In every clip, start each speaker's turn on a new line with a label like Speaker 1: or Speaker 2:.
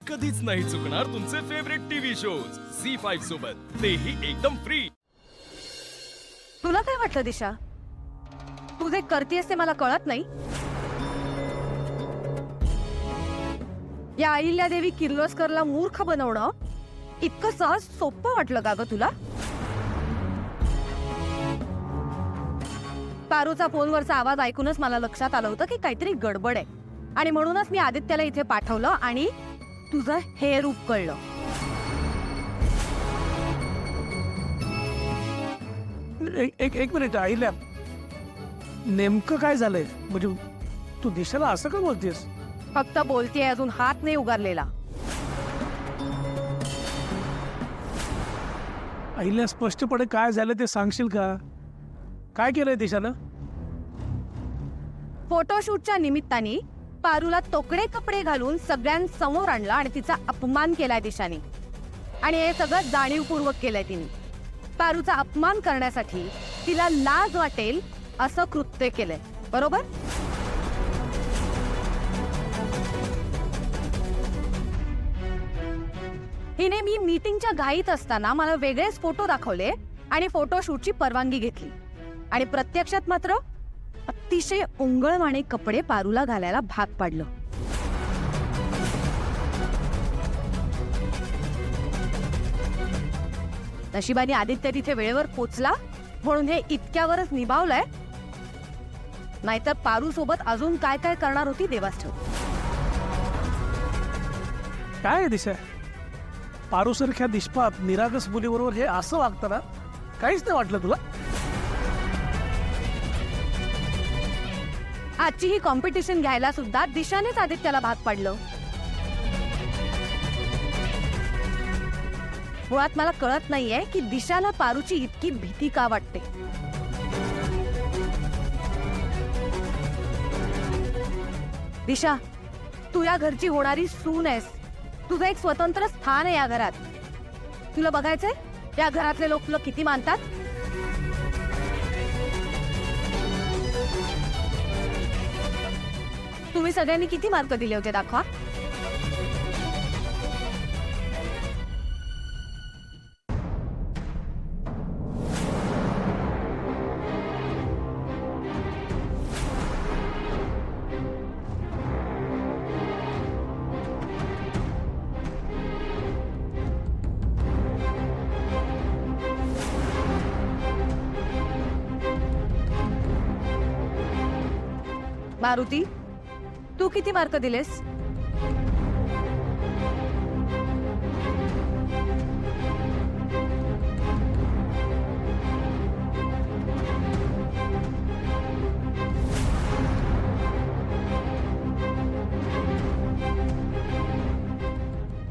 Speaker 1: कधीच नाही चुकणार तुमचे फेवरेट टीव्ही शोज झी5 सोबत, तेही एकदम फ्री।
Speaker 2: तुला काय वाटलं दिशा? तू जे करतेस ते मला कळत नाही? या अहिल्यादेवी किर्लोस्करला मूर्ख बनवणं इतकं सहज सोपं वाटलं का ग तुला? पारूचा फोनवरचा आवाज ऐकूनच मला लक्षात आलं होतं की काहीतरी गडबड आहे, आणि म्हणूनच मी आदित्याला इथे पाठवलं आणि तुझं हे रूप कळलं।
Speaker 3: एक मिनिट आईला, नेमकं काय झालंय? म्हणजे तू दिशाला असं का बोलतेस?
Speaker 2: फक्त बोलतेय, अजून हात नाही उगारलेला।
Speaker 3: आईला स्पष्टपणे काय झालं ते सांगशील का? काय केलंय दिशानं?
Speaker 2: फोटोशूटच्या निमित्ताने पारूला तोकडे कपडे घालून सगळ्यांसमोर आणलं आणि तिचा अपमान केलाय दिशाने, आणि हे सगळं जाणीवपूर्वक केलंय तिने। पारूचा अपमान करण्यासाठी तिला लाज वाटेल असं कृत्य केलंय, बरोबर? हिने मी मीटिंगच्या घाईत असताना मला वेगळेच फोटो दाखवले आणि फोटोशूटची परवानगी घेतली, आणि प्रत्यक्षात मात्र अतिशय उंगळवाणे कपडे पारूला घालायला भाग पाडलं। नशिबाने आदित्य तिथे वेळेवर पोचला म्हणून हे इतक्यावरच निभावलंय, नाहीतर पारू सोबत अजून काय काय करणार होती देवास ठाऊक।
Speaker 3: काय आहे दिशा, पारूसारख्या निष्पाप निरागस मुलीबरोबर हे असं वागताना काहीच नाही वाटलं तुला?
Speaker 2: आजची ही कॉम्पिटिशन घ्यायला सुद्धा दिशानेच आदित्याला भाग पाडलं। मुळात मला कळत नाहीये की दिशाला पारूची इतकी भीती का वाटते। दिशा, तू या घरची होणारी सून आहेस, तुझं एक स्वतंत्र स्थान आहे या घरात। तुला बघायचंय या घरातले लोक तुला किती मानतात? तुम्ही सगळ्यांनी किती मार्क दिले होते दाखवा। मारुती, तू किती मार्क दिलेस?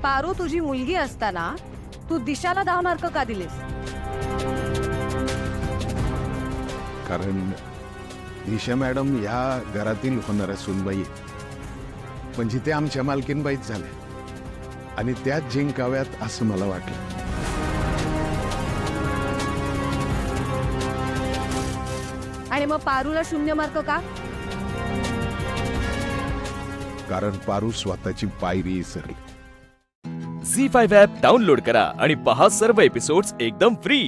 Speaker 2: पारू तुझी मुलगी असताना तू दिशाला 10 मार्क का दिलेस?
Speaker 4: कारण दिशा मॅडम ह्या घरातील होणाऱ्या सुनबाई म्हणजे ते आमच्या मालकीनबाईच झाल्या, आणि त्याच जिंकाव्यात असं मला वाटलं।
Speaker 2: आणि मग पारूला 0 मार्क का?
Speaker 4: कारण पारू स्वतःची पायरी विसरली।
Speaker 1: झी5 ॲप डाउनलोड करा आणि पहा सर्व एपिसोड्स एकदम फ्री।